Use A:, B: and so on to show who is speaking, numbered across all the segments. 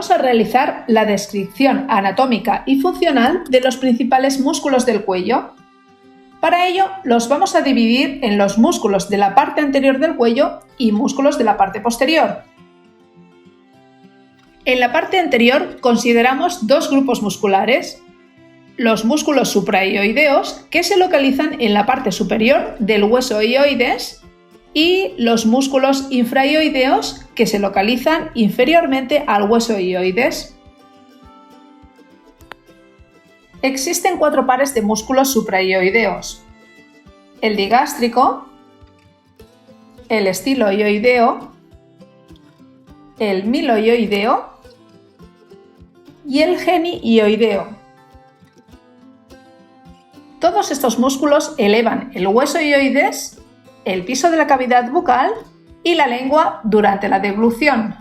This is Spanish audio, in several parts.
A: vamos a realizar la descripción anatómica y funcional de los principales músculos del cuello. Para ello, los vamos a dividir en los músculos de la parte anterior del cuello y músculos de la parte posterior. En la parte anterior consideramos dos grupos musculares: los músculos supraioideos, que se localizan en la parte superior del hueso hioides, y los músculos infraioideos, que se localizan inferiormente al hueso hioides. Existen 4 pares de músculos supraioideos: el digástrico, el estiloioideo, el miloioideo y el genioideo. Todos estos músculos elevan el hueso hioides, el piso de la cavidad bucal y la lengua durante la deglución.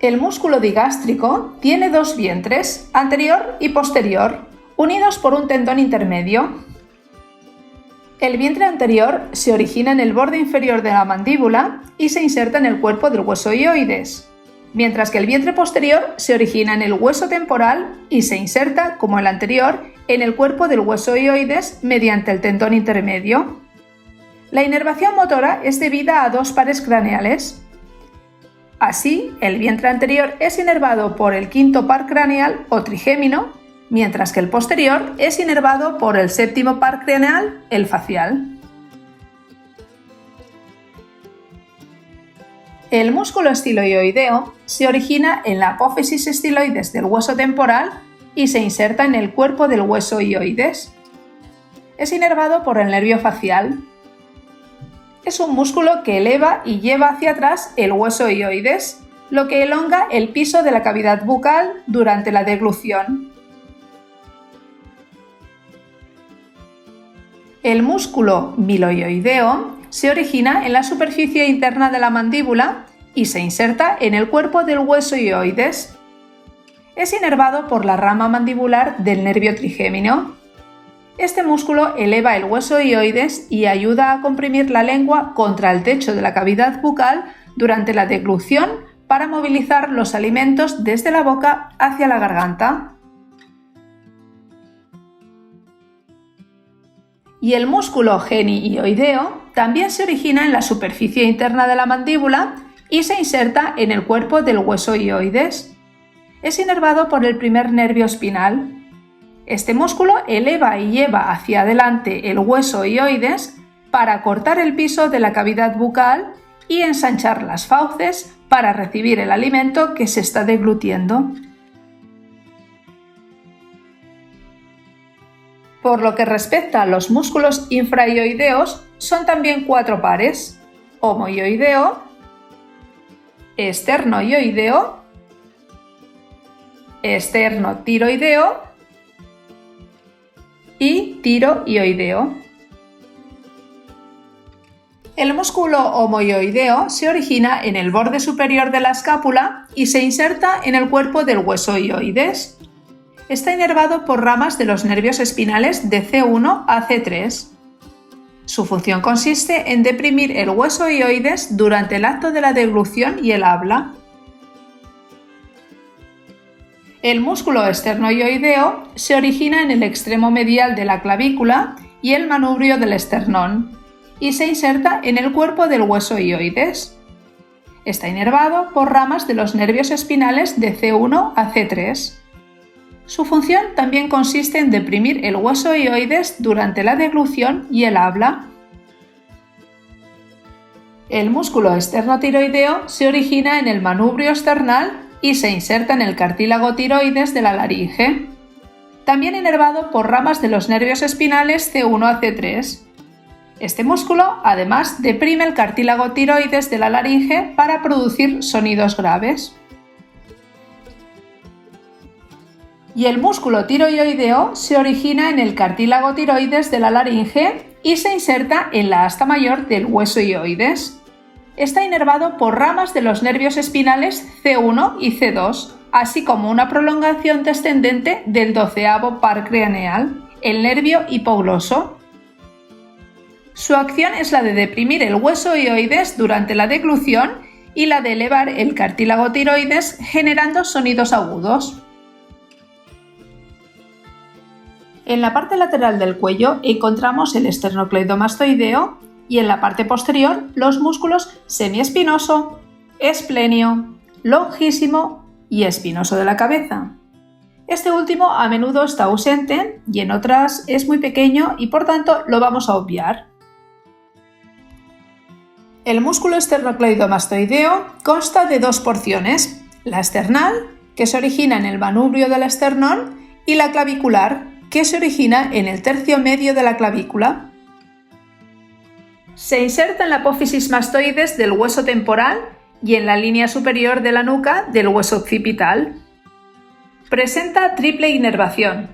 A: El músculo digástrico tiene 2 vientres, anterior y posterior, unidos por un tendón intermedio. El vientre anterior se origina en el borde inferior de la mandíbula y se inserta en el cuerpo del hueso hioides, mientras que el vientre posterior se origina en el hueso temporal y se inserta, como el anterior, en el cuerpo del hueso hioides mediante el tendón intermedio. La inervación motora es debida a 2 pares craneales. Así, el vientre anterior es inervado por el quinto par craneal o trigémino, mientras que el posterior es inervado por el séptimo par craneal, el facial. El músculo estiloioideo se origina en la apófisis estiloides del hueso temporal y se inserta en el cuerpo del hueso hioides. Es inervado por el nervio facial. Es un músculo que eleva y lleva hacia atrás el hueso hioides, lo que elonga el piso de la cavidad bucal durante la deglución. El músculo miloioideo se origina en la superficie interna de la mandíbula y se inserta en el cuerpo del hueso hioides. Es inervado por la rama mandibular del nervio trigémino. Este músculo eleva el hueso hioides y ayuda a comprimir la lengua contra el techo de la cavidad bucal durante la deglución para movilizar los alimentos desde la boca hacia la garganta. Y el músculo genioideo también se origina en la superficie interna de la mandíbula y se inserta en el cuerpo del hueso hioides. Es inervado por el primer nervio espinal. Este músculo eleva y lleva hacia adelante el hueso hioides para cortar el piso de la cavidad bucal y ensanchar las fauces para recibir el alimento que se está deglutiendo. Por lo que respecta a los músculos infraioideos, son también 4 pares: homoioideo, esternoioideo, esternotiroideo y tiroioideo. El músculo homoioideo se origina en el borde superior de la escápula y se inserta en el cuerpo del hueso hioides. Está inervado por ramas de los nervios espinales de C1 a C3. Su función consiste en deprimir el hueso hioides durante el acto de la deglución y el habla. El músculo esternoioideo se origina en el extremo medial de la clavícula y el manubrio del esternón y se inserta en el cuerpo del hueso hioides. Está inervado por ramas de los nervios espinales de C1 a C3. Su función también consiste en deprimir el hueso hioides durante la deglución y el habla. El músculo esternotiroideo se origina en el manubrio esternal y se inserta en el cartílago tiroides de la laringe. También inervado por ramas de los nervios espinales C1 a C3. Este músculo, además, deprime el cartílago tiroides de la laringe para producir sonidos graves. Y el músculo tiroioideo se origina en el cartílago tiroides de la laringe y se inserta en la asta mayor del hueso hioides. Está inervado por ramas de los nervios espinales C1 y C2, así como una prolongación descendente del 12º par craneal, el nervio hipogloso. Su acción es la de deprimir el hueso hioides durante la deglución y la de elevar el cartílago tiroides generando sonidos agudos. En la parte lateral del cuello encontramos el esternocleidomastoideo y en la parte posterior los músculos semiespinoso, esplenio, longísimo y espinoso de la cabeza. Este último a menudo está ausente y en otras es muy pequeño y por tanto lo vamos a obviar. El músculo esternocleidomastoideo consta de dos porciones, la esternal, que se origina en el manubrio del esternón, y la clavicular, que se origina en el tercio medio de la clavícula. Se inserta en la apófisis mastoides del hueso temporal y en la línea superior de la nuca del hueso occipital. Presenta triple inervación,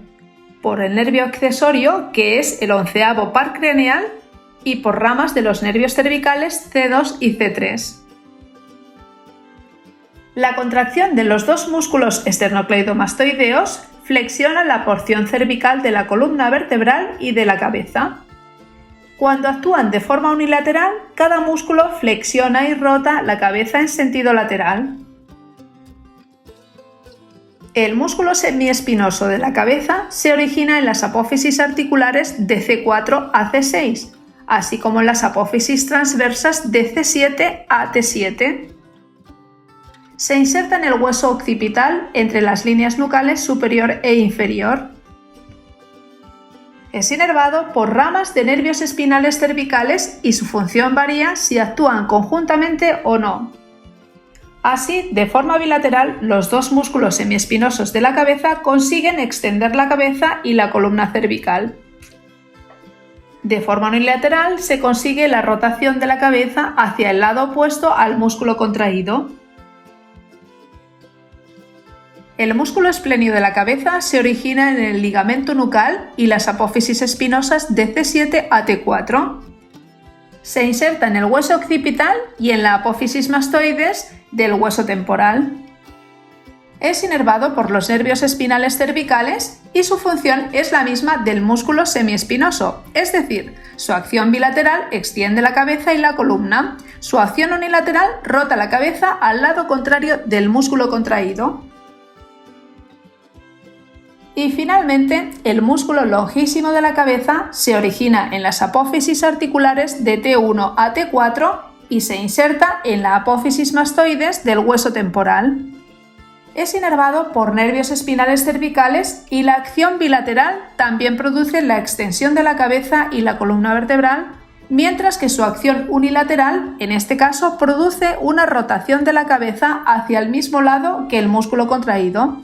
A: por el nervio accesorio, que es el 11º par craneal, y por ramas de los nervios cervicales C2 y C3. La contracción de los dos músculos esternocleidomastoideos flexiona la porción cervical de la columna vertebral y de la cabeza. Cuando actúan de forma unilateral, cada músculo flexiona y rota la cabeza en sentido lateral. El músculo semiespinoso de la cabeza se origina en las apófisis articulares de C4 a C6, así como en las apófisis transversas de C7 a T7. Se inserta en el hueso occipital entre las líneas nucales superior e inferior. Es inervado por ramas de nervios espinales cervicales y su función varía si actúan conjuntamente o no. Así, de forma bilateral, los dos músculos semiespinosos de la cabeza consiguen extender la cabeza y la columna cervical. De forma unilateral se consigue la rotación de la cabeza hacia el lado opuesto al músculo contraído. El músculo esplenio de la cabeza se origina en el ligamento nucal y las apófisis espinosas de C7 a T4. Se inserta en el hueso occipital y en la apófisis mastoides del hueso temporal. Es inervado por los nervios espinales cervicales y su función es la misma del músculo semiespinoso, es decir, su acción bilateral extiende la cabeza y la columna, su acción unilateral rota la cabeza al lado contrario del músculo contraído. Y finalmente, el músculo longísimo de la cabeza se origina en las apófisis articulares de T1 a T4 y se inserta en la apófisis mastoides del hueso temporal. Es inervado por nervios espinales cervicales y la acción bilateral también produce la extensión de la cabeza y la columna vertebral, mientras que su acción unilateral, en este caso, produce una rotación de la cabeza hacia el mismo lado que el músculo contraído.